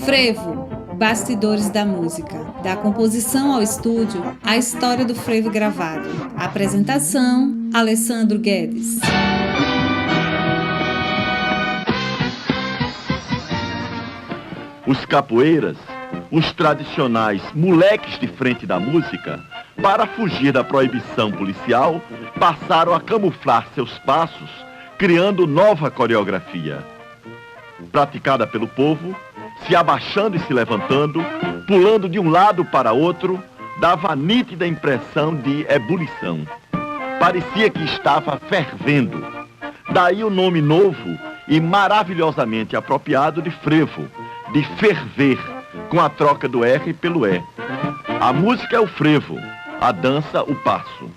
Frevo, bastidores da música. Da composição ao estúdio, a história do frevo gravado. Apresentação, Alessandro Guedes. Os capoeiras, os tradicionais moleques de frente da música, para fugir da proibição policial, passaram a camuflar seus passos, criando nova coreografia. Praticada pelo povo, se abaixando e se levantando, pulando de um lado para outro, dava a nítida impressão de ebulição. Parecia que estava fervendo. Daí o nome novo e maravilhosamente apropriado de frevo, de ferver, com a troca do R pelo E. A música é o frevo, a dança o passo.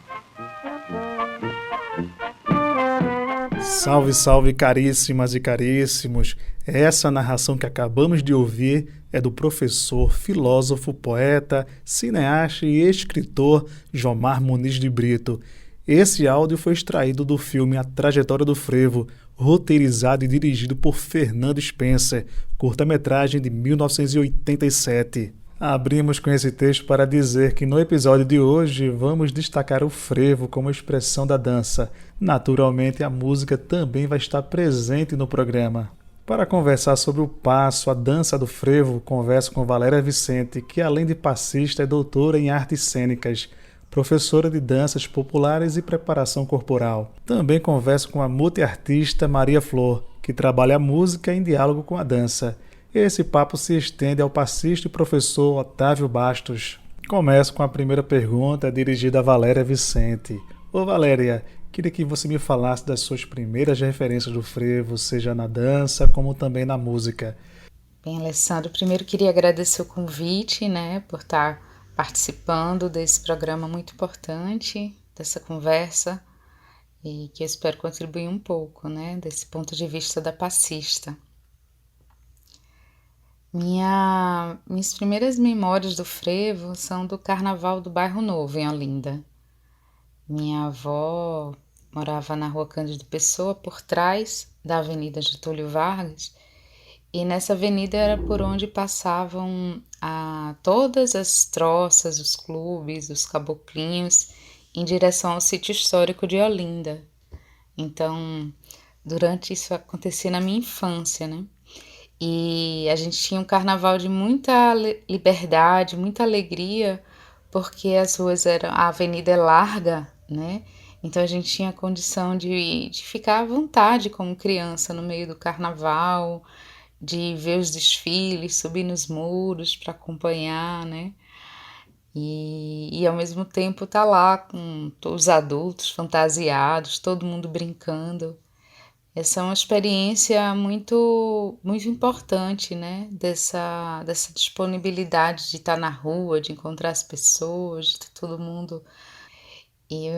Salve, salve, caríssimas e caríssimos! Essa narração que acabamos de ouvir é do professor, filósofo, poeta, cineasta e escritor Jomar Muniz de Brito. Esse áudio foi extraído do filme A Trajetória do Frevo, roteirizado e dirigido por Fernando Spencer, curta-metragem de 1987. Abrimos com esse texto para dizer que no episódio de hoje vamos destacar o frevo como expressão da dança. Naturalmente, a música também vai estar presente no programa. Para conversar sobre o passo, a dança do frevo, converso com Valéria Vicente, que além de passista é doutora em artes cênicas, professora de danças populares e preparação corporal. Também converso com a multiartista Maria Flor, que trabalha a música em diálogo com a dança. Esse papo se estende ao passista e professor Otávio Bastos. Começo com a primeira pergunta, dirigida a Valéria Vicente. Ô Valéria, queria que você me falasse das suas primeiras referências do frevo, seja na dança como também na música. Bem, Alessandro, primeiro queria agradecer o convite, por estar participando desse programa muito importante, dessa conversa, e que eu espero contribuir um pouco, desse ponto de vista da passista. Minhas primeiras memórias do frevo são do Carnaval do Bairro Novo, em Olinda. Minha avó morava na Rua Cândido Pessoa, por trás da Avenida Getúlio Vargas, e nessa avenida era por onde passavam todas as troças, os clubes, os caboclinhos, em direção ao sítio histórico de Olinda. Então, durante isso acontecia na minha infância, E a gente tinha um carnaval de muita liberdade, muita alegria, porque a avenida é larga, Então a gente tinha a condição de ficar à vontade como criança no meio do carnaval, de ver os desfiles, subir nos muros para acompanhar, E ao mesmo tempo tá lá com os adultos fantasiados, todo mundo brincando. Essa é uma experiência muito, muito importante, Dessa disponibilidade de estar na rua, de encontrar as pessoas, de todo mundo. E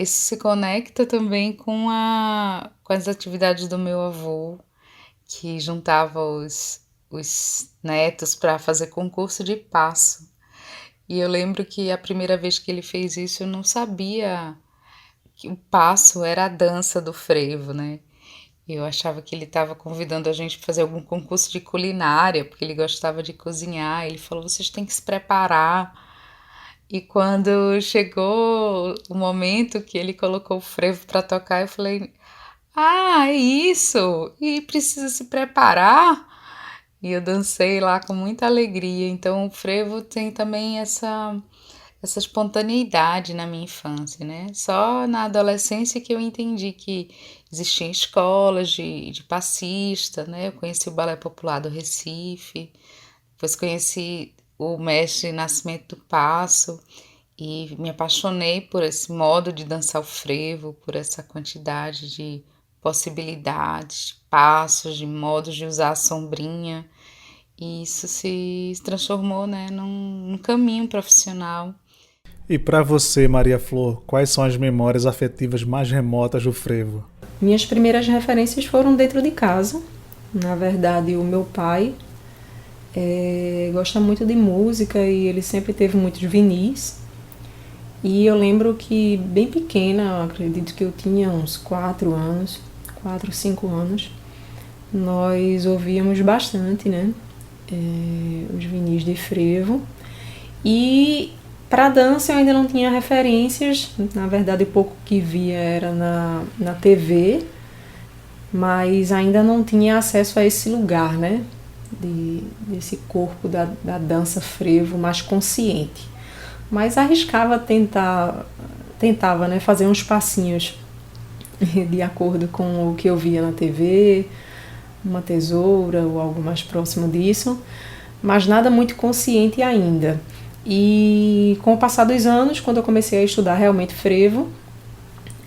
isso se conecta também com as atividades do meu avô, que juntava os netos para fazer concurso de passo. E eu lembro que a primeira vez que ele fez isso, eu não sabia que o passo era a dança do frevo, Eu achava que ele estava convidando a gente para fazer algum concurso de culinária, porque ele gostava de cozinhar. Ele falou, vocês têm que se preparar. E quando chegou o momento que ele colocou o frevo para tocar, eu falei, é isso? E precisa se preparar? E eu dancei lá com muita alegria. Então o frevo tem também essa espontaneidade na minha infância, Só na adolescência que eu entendi que existiam escolas de passista, Eu conheci o Balé Popular do Recife, depois conheci o mestre Nascimento do Passo e me apaixonei por esse modo de dançar o frevo, por essa quantidade de possibilidades, de passos, de modos de usar a sombrinha. E isso se transformou, num caminho profissional. E para você, Maria Flor, quais são as memórias afetivas mais remotas do frevo? Minhas primeiras referências foram dentro de casa. Na verdade, o meu pai gosta muito de música e ele sempre teve muitos vinis. E eu lembro que, bem pequena, acredito que eu tinha uns 4, 5 anos, nós ouvíamos bastante, né? Os vinis de frevo. E para dança eu ainda não tinha referências, na verdade o pouco que via era na TV, mas ainda não tinha acesso a esse lugar, né? Desse corpo da dança frevo mais consciente. Mas arriscava tentava, né, fazer uns passinhos de acordo com o que eu via na TV, uma tesoura ou algo mais próximo disso, mas nada muito consciente ainda. E com o passar dos anos, quando eu comecei a estudar realmente frevo,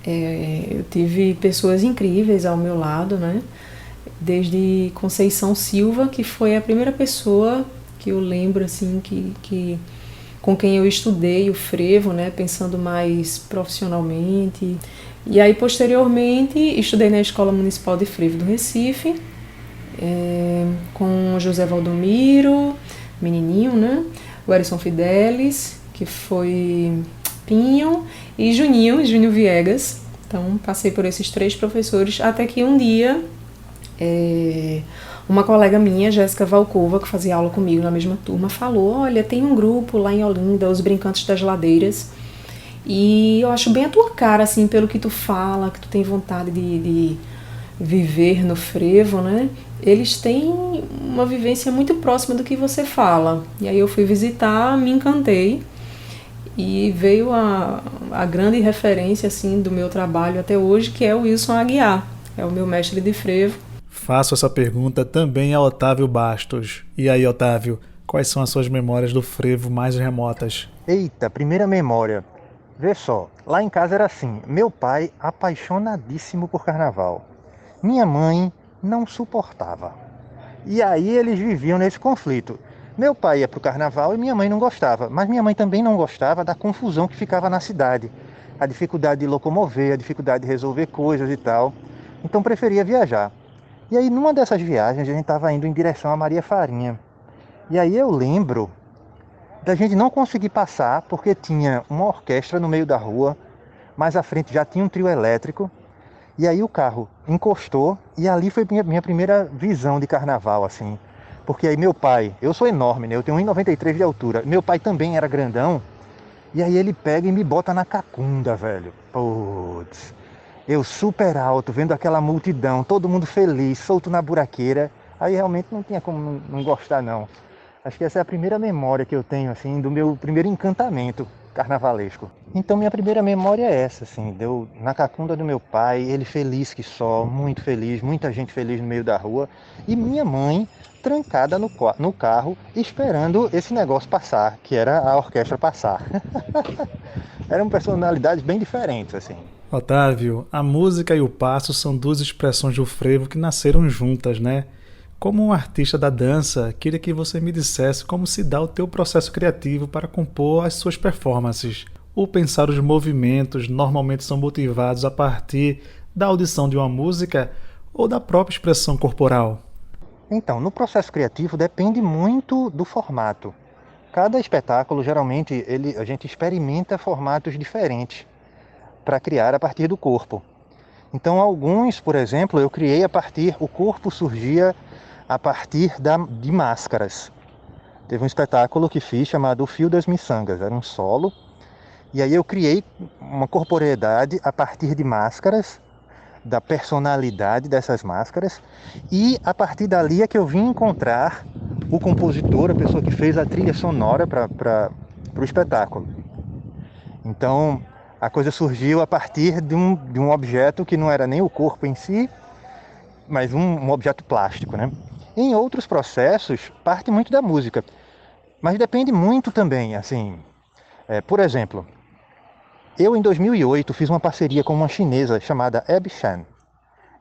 eu tive pessoas incríveis ao meu lado, né? Desde Conceição Silva, que foi a primeira pessoa que eu lembro assim, com quem eu estudei o frevo, né? Pensando mais profissionalmente. E aí, posteriormente, estudei na Escola Municipal de Frevo do Recife, com José Valdomiro, menininho, né? O Erison Fidelis, que foi Pinho, e Juninho Viegas. Então, passei por esses 3 professores, até que um dia, uma colega minha, Jéssica Valcova, que fazia aula comigo na mesma turma, falou: olha, tem um grupo lá em Olinda, os Brincantes das Ladeiras, e eu acho bem a tua cara, assim, pelo que tu fala, que tu tem vontade de viver no frevo, né? Eles têm uma vivência muito próxima do que você fala. E aí eu fui visitar, me encantei, e veio a grande referência, assim, do meu trabalho até hoje, que é o Wilson Aguiar, é o meu mestre de frevo. Faço essa pergunta também a Otávio Bastos. E aí, Otávio, quais são as suas memórias do frevo mais remotas? Eita, primeira memória. Vê só, lá em casa era assim, meu pai apaixonadíssimo por carnaval. Minha mãe não suportava. E aí eles viviam nesse conflito. Meu pai ia pro carnaval e minha mãe não gostava, mas minha mãe também não gostava da confusão que ficava na cidade. A dificuldade de locomover, a dificuldade de resolver coisas e tal. Então preferia viajar. E aí numa dessas viagens a gente estava indo em direção a Maria Farinha. E aí eu lembro da gente não conseguir passar porque tinha uma orquestra no meio da rua, mais à frente já tinha um trio elétrico, e aí o carro encostou, e ali foi minha primeira visão de carnaval, assim. Porque aí meu pai, eu sou enorme, né? Eu tenho 1,93 de altura, meu pai também era grandão, e aí ele pega e me bota na cacunda, velho. Putz, eu super alto, vendo aquela multidão, todo mundo feliz, solto na buraqueira, aí realmente não tinha como não gostar, não. Acho que essa é a primeira memória que eu tenho, assim, do meu primeiro encantamento carnavalesco. Então minha primeira memória é essa, assim, deu na cacunda do meu pai, ele feliz que só, muito feliz, muita gente feliz no meio da rua, e minha mãe trancada no carro, esperando esse negócio passar, que era a orquestra passar. Eram personalidades bem diferentes, assim. Otávio, a música e o passo são 2 expressões do frevo que nasceram juntas, né? Como um artista da dança, queria que você me dissesse como se dá o teu processo criativo para compor as suas performances. Ou pensar os movimentos normalmente são motivados a partir da audição de uma música ou da própria expressão corporal? Então, no processo criativo depende muito do formato. Cada espetáculo, geralmente, a gente experimenta formatos diferentes para criar a partir do corpo. Então, alguns, por exemplo, eu criei o corpo surgia a partir de máscaras. Teve um espetáculo que fiz chamado O Fio das Miçangas, era um solo, e aí eu criei uma corporeidade a partir de máscaras, da personalidade dessas máscaras, e a partir dali é que eu vim encontrar o compositor, a pessoa que fez a trilha sonora para o espetáculo. Então, a coisa surgiu a partir de um objeto que não era nem o corpo em si, mas um objeto plástico, né? Em outros processos, parte muito da música, mas depende muito também, assim, por exemplo, eu em 2008 fiz uma parceria com uma chinesa chamada Abby Shan.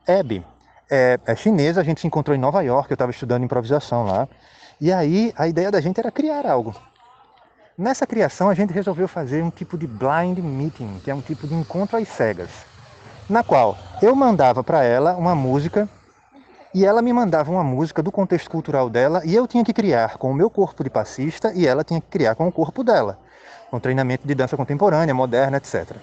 Abby é chinesa, a gente se encontrou em Nova York, eu estava estudando improvisação lá, e aí a ideia da gente era criar algo. Nessa criação a gente resolveu fazer um tipo de blind meeting, que é um tipo de encontro às cegas, na qual eu mandava para ela uma música, e ela me mandava uma música do contexto cultural dela, e eu tinha que criar com o meu corpo de passista, e ela tinha que criar com o corpo dela, com treinamento de dança contemporânea, moderna, etc.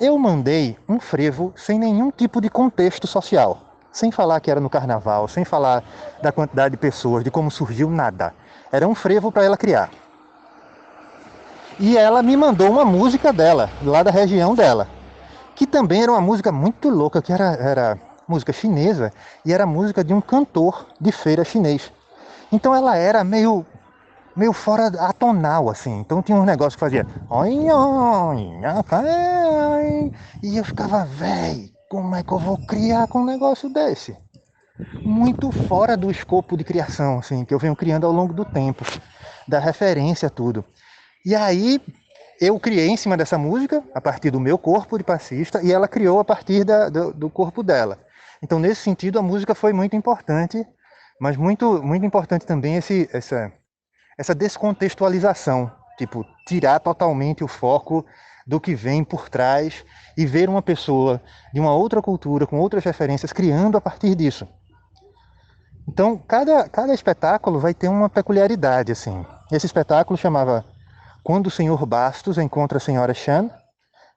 Eu mandei um frevo sem nenhum tipo de contexto social, sem falar que era no carnaval, sem falar da quantidade de pessoas, de como surgiu, nada. Era um frevo para ela criar. E ela me mandou uma música dela, lá da região dela, que também era uma música muito louca, que era música chinesa, e era música de um cantor de feira chinês. Então ela era meio fora atonal, assim. Então tinha um negócio que fazia... E eu ficava, véi, como é que eu vou criar com um negócio desse? Muito fora do escopo de criação, assim, que eu venho criando ao longo do tempo, da referência, tudo. E aí eu criei em cima dessa música, a partir do meu corpo de passista, e ela criou a partir do corpo dela. Então, nesse sentido, a música foi muito importante, mas muito, muito importante também essa descontextualização, tipo, tirar totalmente o foco do que vem por trás e ver uma pessoa de uma outra cultura, com outras referências, criando a partir disso. Então, cada espetáculo vai ter uma peculiaridade, assim. Esse espetáculo chamava Quando o Senhor Bastos Encontra a Senhora Chan.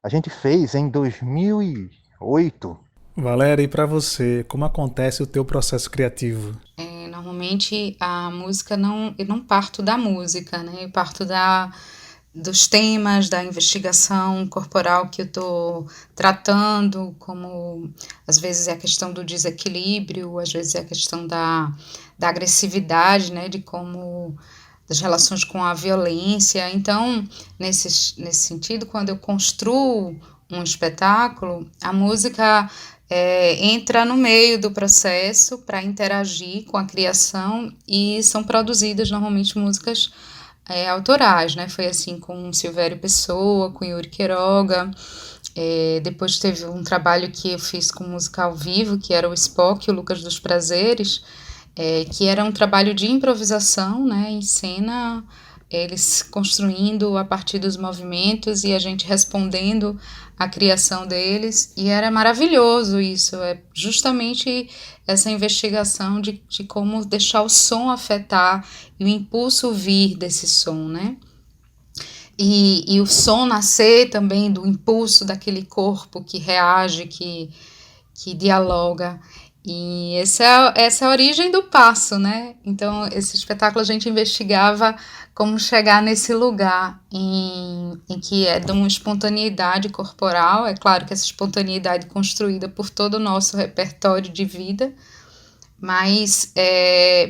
A gente fez em 2008. Valéria, e para você, como acontece o teu processo criativo? Normalmente a música eu não parto da música, né? Eu parto dos temas, da investigação corporal que eu estou tratando, como às vezes é a questão do desequilíbrio, às vezes é a questão da agressividade, né? Das relações com a violência. Então, nesse sentido, quando eu construo um espetáculo, a música entra no meio do processo para interagir com a criação, e são produzidas normalmente músicas autorais, né? Foi assim com Silvério Pessoa, com Yuri Queiroga. Depois teve um trabalho que eu fiz com música ao vivo, que era o Spock e o Lucas dos Prazeres, que era um trabalho de improvisação, né, em cena, eles construindo a partir dos movimentos e a gente respondendo à criação deles, e era maravilhoso isso, justamente essa investigação de como deixar o som afetar e o impulso vir desse som, né, e o som nascer também do impulso daquele corpo que reage, que dialoga. E essa é a origem do passo, né? Então, esse espetáculo a gente investigava como chegar nesse lugar em que é de uma espontaneidade corporal. É claro que essa espontaneidade é construída por todo o nosso repertório de vida, mas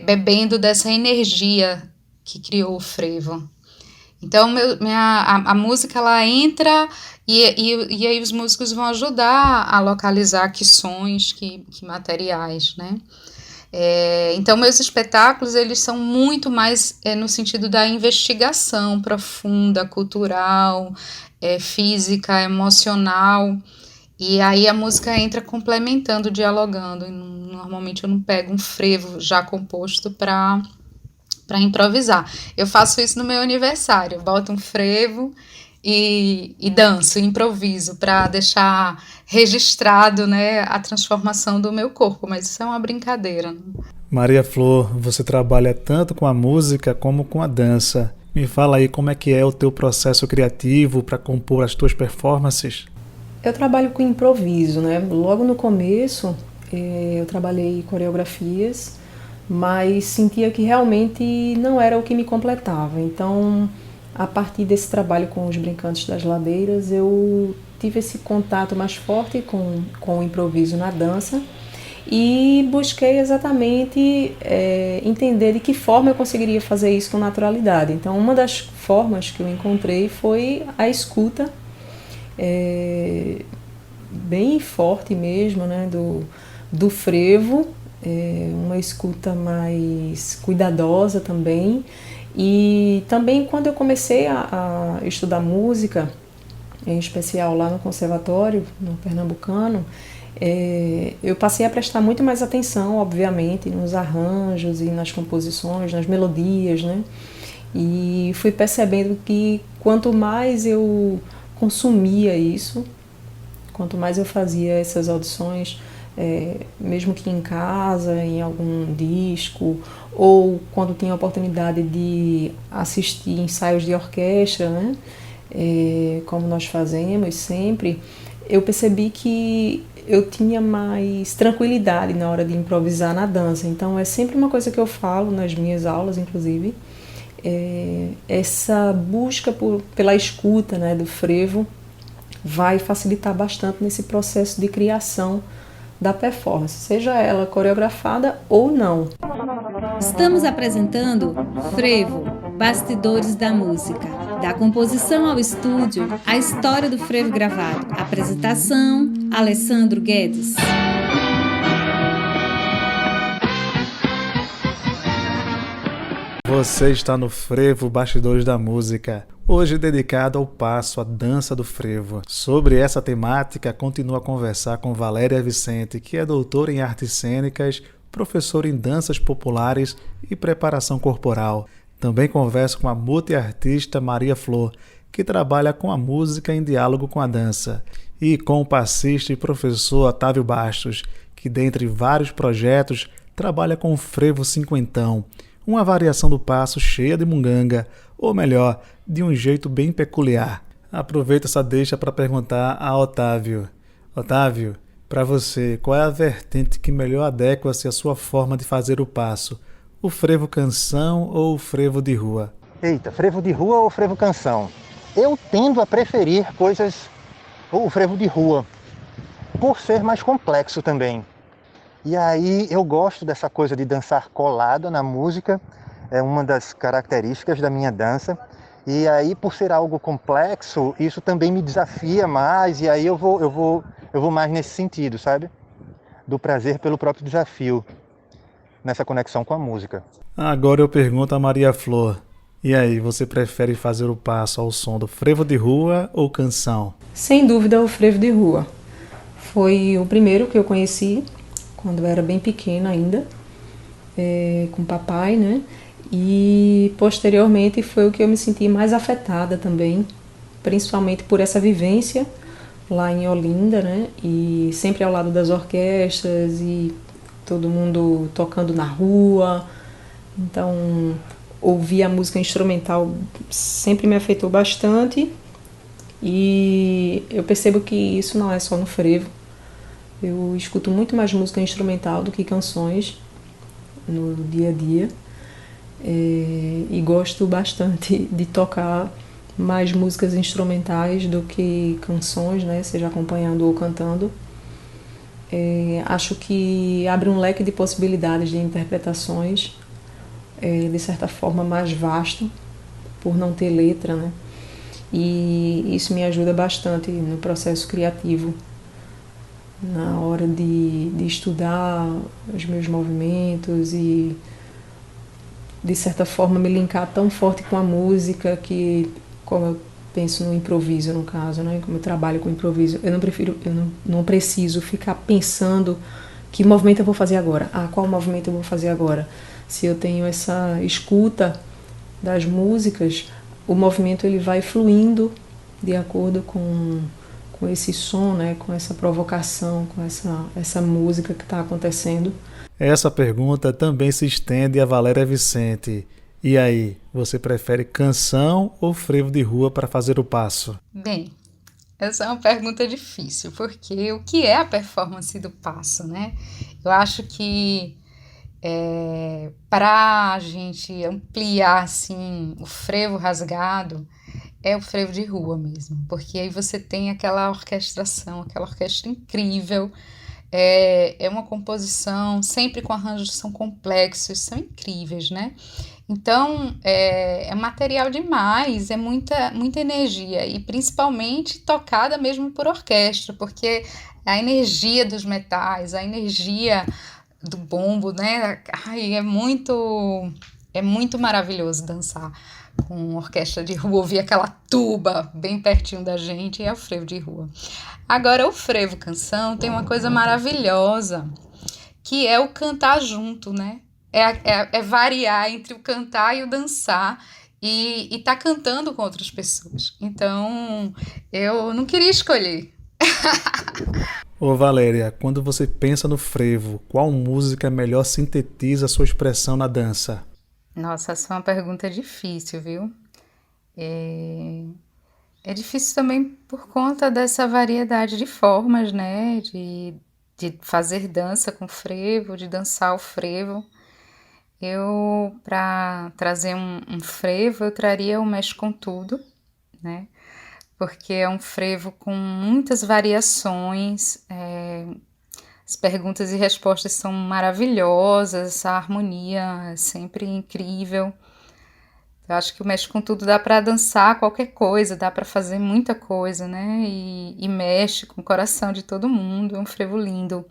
bebendo dessa energia que criou o frevo. Então, a música, ela entra e aí os músicos vão ajudar a localizar que sons, que materiais, né? Então, meus espetáculos, eles são muito mais no sentido da investigação profunda, cultural, física, emocional, e aí a música entra complementando, dialogando. E normalmente eu não pego um frevo já composto para improvisar. Eu faço isso no meu aniversário, boto um frevo e danço, improviso, para deixar registrado, né, a transformação do meu corpo, mas isso é uma brincadeira. Maria Flor, você trabalha tanto com a música como com a dança. Me fala aí como é que é o teu processo criativo para compor as tuas performances. Eu trabalho com improviso, né? Logo no começo eu trabalhei coreografias, mas sentia que realmente não era o que me completava. Então, a partir desse trabalho com os Brincantes das Ladeiras, eu tive esse contato mais forte com o improviso na dança e busquei exatamente entender de que forma eu conseguiria fazer isso com naturalidade. Então, uma das formas que eu encontrei foi a escuta, bem forte mesmo, né, do frevo, uma escuta mais cuidadosa também. E também quando eu comecei a estudar música, em especial lá no conservatório, no Pernambucano, eu passei a prestar muito mais atenção, obviamente, nos arranjos e nas composições, nas melodias, né? E fui percebendo que quanto mais eu consumia isso, quanto mais eu fazia essas audições, mesmo que em casa, em algum disco, ou quando tinha a oportunidade de assistir ensaios de orquestra, né, como nós fazemos sempre, eu percebi que eu tinha mais tranquilidade na hora de improvisar na dança. Então é sempre uma coisa que eu falo nas minhas aulas, inclusive, essa busca pela escuta, né, do frevo vai facilitar bastante nesse processo de criação da performance, seja ela coreografada ou não. Estamos apresentando Frevo, Bastidores da Música. Da composição ao estúdio, a história do frevo gravado. Apresentação, Alessandro Guedes. Você está no Frevo Bastidores da Música, hoje dedicado ao passo, à dança do frevo. Sobre essa temática, continuo a conversar com Valéria Vicente, que é doutora em artes cênicas, professora em danças populares e preparação corporal. Também converso com a multiartista Maria Flor, que trabalha com a música em diálogo com a dança, e com o passista e professor Otávio Bastos, que dentre vários projetos trabalha com o frevo cinquentão, uma variação do passo cheia de munganga, ou melhor, de um jeito bem peculiar. Aproveito essa deixa para perguntar a Otávio. Otávio, para você, qual é a vertente que melhor adequa-se à sua forma de fazer o passo? O frevo canção ou o frevo de rua? Eita, frevo de rua ou frevo canção? Eu tendo a preferir o frevo de rua, por ser mais complexo também. E aí eu gosto dessa coisa de dançar colado na música, é uma das características da minha dança. E aí, por ser algo complexo, isso também me desafia mais, e aí eu vou mais nesse sentido, sabe? Do prazer pelo próprio desafio, nessa conexão com a música. Agora eu pergunto a Maria Flor, e aí, você prefere fazer o passo ao som do frevo de rua ou canção? Sem dúvida, o frevo de rua. Foi o primeiro que eu conheci quando eu era bem pequena ainda, com o papai, né? E posteriormente foi o que eu me senti mais afetada também, principalmente por essa vivência lá em Olinda, né? E sempre ao lado das orquestras e todo mundo tocando na rua. Então, ouvir a música instrumental sempre me afetou bastante. E eu percebo que isso não é só no frevo. Eu escuto muito mais música instrumental do que canções no dia a dia. E gosto bastante de tocar mais músicas instrumentais do que canções, né? Seja acompanhando ou cantando. Acho que abre um leque de possibilidades de interpretações, de certa forma mais vasto, por não ter letra, né? E isso me ajuda bastante no processo criativo, na hora de estudar os meus movimentos e, de certa forma, me linkar tão forte com a música que, como eu penso no improviso, no caso, né? Como eu trabalho com improviso, eu não preciso ficar pensando que movimento eu vou fazer agora, qual movimento eu vou fazer agora. Se eu tenho essa escuta das músicas, o movimento ele vai fluindo de acordo com esse som, né? Com essa provocação, com essa música que está acontecendo. Essa pergunta também se estende a Valéria Vicente. E aí, você prefere canção ou frevo de rua para fazer o passo? Bem, essa é uma pergunta difícil, porque o que é a performance do passo, né? Eu acho que para a gente ampliar assim, o frevo rasgado, é o frevo de rua mesmo, porque aí você tem aquela orquestração, aquela orquestra incrível, é uma composição sempre com arranjos que são complexos, são incríveis, né? Então, é material demais, é muita energia, e principalmente tocada mesmo por orquestra, porque a energia dos metais, a energia do bombo, né? Ai, é muito maravilhoso dançar com orquestra de rua, ouvir aquela tuba bem pertinho da gente, é o frevo de rua. Agora, o frevo canção tem uma coisa maravilhosa, que é o cantar junto, né? É variar entre o cantar e o dançar, e tá cantando com outras pessoas. Então, eu não queria escolher. Ô Valéria, quando você pensa no frevo, qual música melhor sintetiza a sua expressão na dança? Nossa, essa é uma pergunta difícil, viu? É difícil também por conta dessa variedade de formas, né? De fazer dança com frevo, de dançar o frevo. Para trazer um frevo, eu traria o Mexe com Tudo, né? Porque é um frevo com muitas variações, as perguntas e respostas são maravilhosas, a harmonia é sempre incrível. Eu acho que o Mexe com Tudo dá para dançar qualquer coisa, dá para fazer muita coisa, né? E mexe com o coração de todo mundo, é um frevo lindo.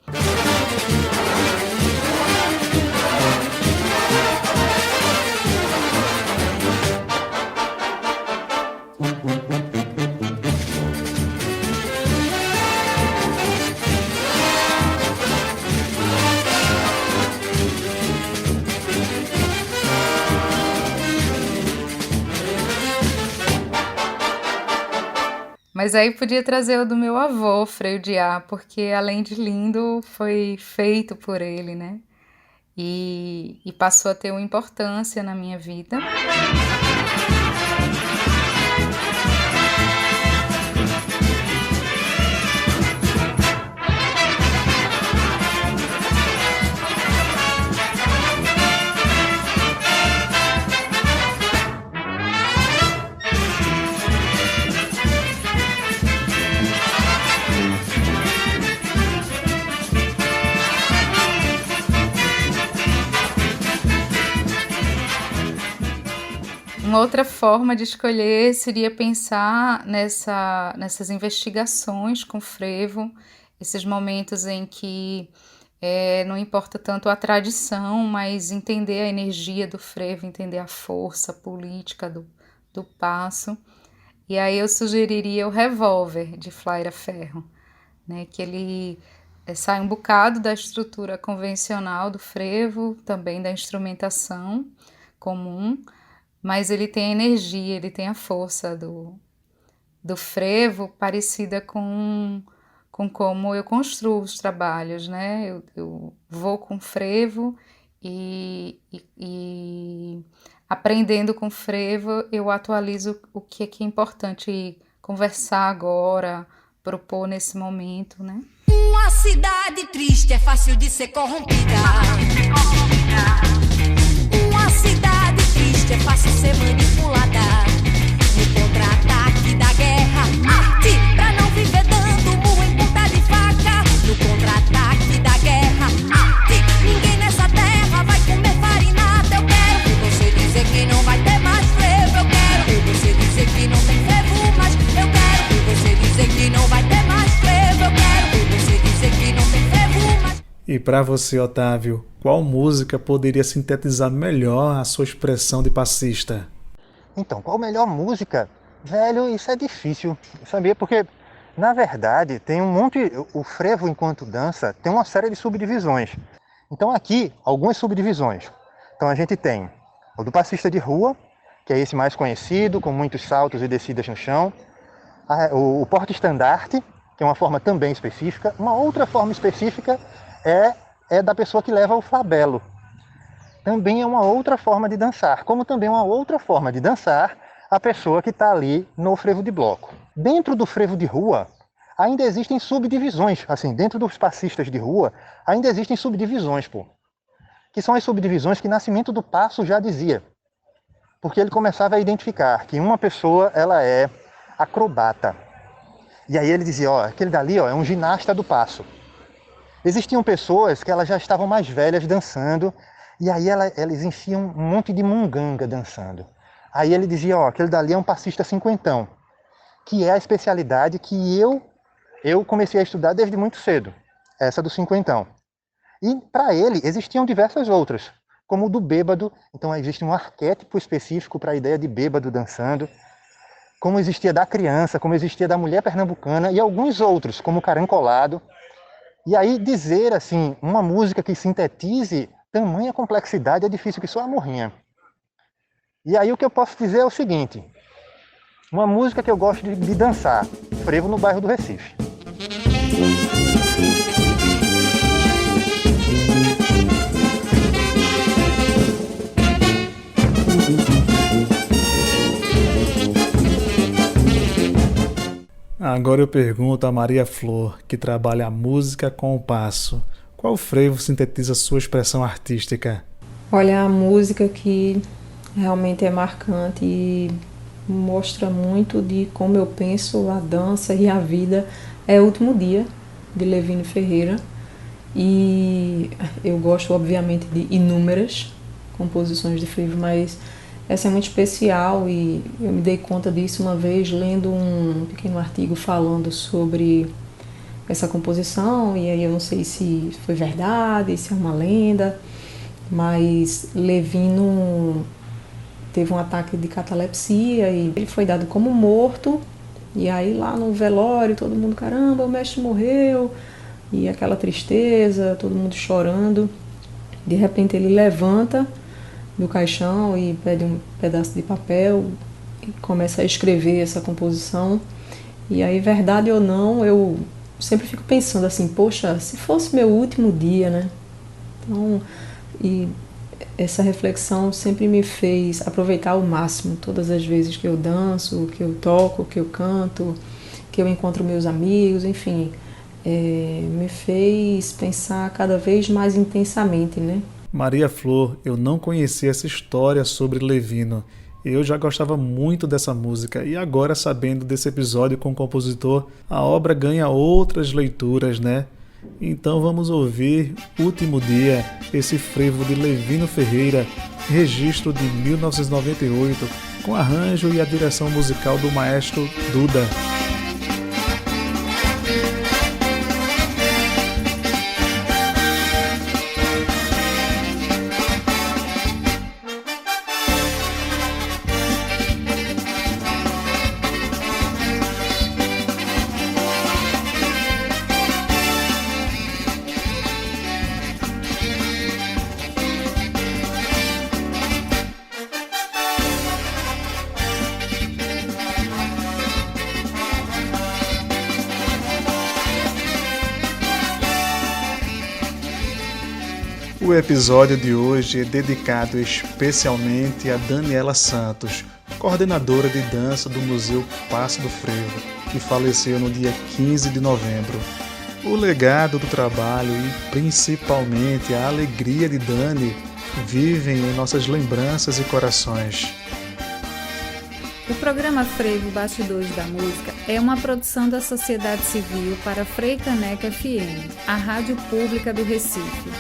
Mas aí podia trazer o do meu avô, Freio de Ar, porque além de lindo, foi feito por ele, né? E passou a ter uma importância na minha vida. Uma outra forma de escolher seria pensar nessas investigações com frevo, esses momentos em que não importa tanto a tradição, mas entender a energia do frevo, entender a força política do passo. E aí eu sugeriria o Revólver, de Flaira Ferro, né, que ele sai um bocado da estrutura convencional do frevo, também da instrumentação comum, mas ele tem a energia, ele tem a força do frevo parecida com como eu construo os trabalhos, né? Eu vou com frevo e aprendendo com frevo eu atualizo o que é importante conversar agora, propor nesse momento, né? Uma cidade triste é fácil de ser corrompida. Uma cidade triste é fácil ser manipulada. No contra-ataque da guerra, arte pra não viver dando murro em ponta de faca. No contra-ataque da guerra, arte. Ninguém nessa terra vai comer farinata. Eu quero ver você dizer que não vai ter mais frevo. Eu quero ver você dizer que não tem frevo, mas eu quero ver você dizer que não vai ter mais frevo. Eu quero ver você dizer que não tem frevo, mas... E para você, Otávio, qual música poderia sintetizar melhor a sua expressão de passista? Então, qual melhor música? Velho, isso é difícil, sabia? Porque, na verdade, tem um monte... O frevo, enquanto dança, tem uma série de subdivisões. Então, aqui, algumas subdivisões. Então, a gente tem o do passista de rua, que é esse mais conhecido, com muitos saltos e descidas no chão. O porta-estandarte, que é uma forma também específica. Uma outra forma específica é da pessoa que leva o flabelo. Também é uma outra forma de dançar, como também uma outra forma de dançar a pessoa que está ali no frevo de bloco. Dentro do frevo de rua, ainda existem subdivisões, assim, dentro dos passistas de rua, ainda existem subdivisões, que são as subdivisões que Nascimento do Passo já dizia, porque ele começava a identificar que uma pessoa, ela é acrobata. E aí ele dizia, aquele dali, é um ginasta do passo. Existiam pessoas que elas já estavam mais velhas dançando, e aí elas enchiam um monte de munganga dançando. Aí ele dizia, aquele dali é um passista cinquentão, que é a especialidade que eu comecei a estudar desde muito cedo, essa do cinquentão. E para ele existiam diversas outras, como o do bêbado, então existe um arquétipo específico para a ideia de bêbado dançando, como existia da criança, como existia da mulher pernambucana, e alguns outros, como o carancolado. E aí dizer, assim, uma música que sintetize tamanha complexidade é difícil que só a morrinha. E aí o que eu posso dizer é o seguinte, uma música que eu gosto de dançar, Frevo no Bairro do Recife. Agora eu pergunto a Maria Flor, que trabalha a música com o passo. Qual frevo sintetiza sua expressão artística? Olha, a música que realmente é marcante e mostra muito de como eu penso a dança e a vida é O Último Dia, de Levino Ferreira. E eu gosto, obviamente, de inúmeras composições de frevo, mas essa é muito especial e eu me dei conta disso uma vez lendo um pequeno artigo falando sobre essa composição, e aí eu não sei se foi verdade, se é uma lenda, mas Levino teve um ataque de catalepsia e ele foi dado como morto, e aí lá no velório todo mundo, caramba, o mestre morreu, e aquela tristeza, todo mundo chorando. De repente ele levanta do caixão e pede um pedaço de papel e começa a escrever essa composição. E aí, verdade ou não, eu sempre fico pensando assim, poxa, se fosse meu último dia, né? Então, e essa reflexão sempre me fez aproveitar ao máximo todas as vezes que eu danço, que eu toco, que eu canto, que eu encontro meus amigos, enfim, me fez pensar cada vez mais intensamente, né? Maria Flor, eu não conhecia essa história sobre Levino. Eu já gostava muito dessa música e agora, sabendo desse episódio com o compositor, a obra ganha outras leituras, né? Então vamos ouvir Último Dia, esse frevo de Levino Ferreira, registro de 1998, com arranjo e a direção musical do maestro Duda. O episódio de hoje é dedicado especialmente a Daniela Santos, coordenadora de dança do Museu Passo do Frevo, que faleceu no dia 15 de novembro. O legado do trabalho e principalmente a alegria de Dani vivem em nossas lembranças e corações. O programa Frevo Bastidores da Música é uma produção da Sociedade Civil para Freicaneca FM, a rádio pública do Recife.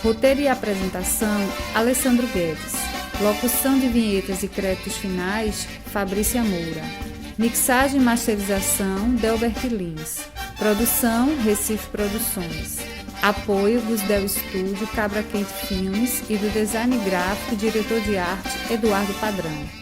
Roteiro e apresentação, Alessandro Guedes. Locução de vinhetas e créditos finais, Fabrícia Moura. Mixagem e masterização, Delbert Lins. Produção, Recife Produções. Apoio, Gusdel Estúdio, Cabra Quente Filmes e do design gráfico e diretor de arte, Eduardo Padrão.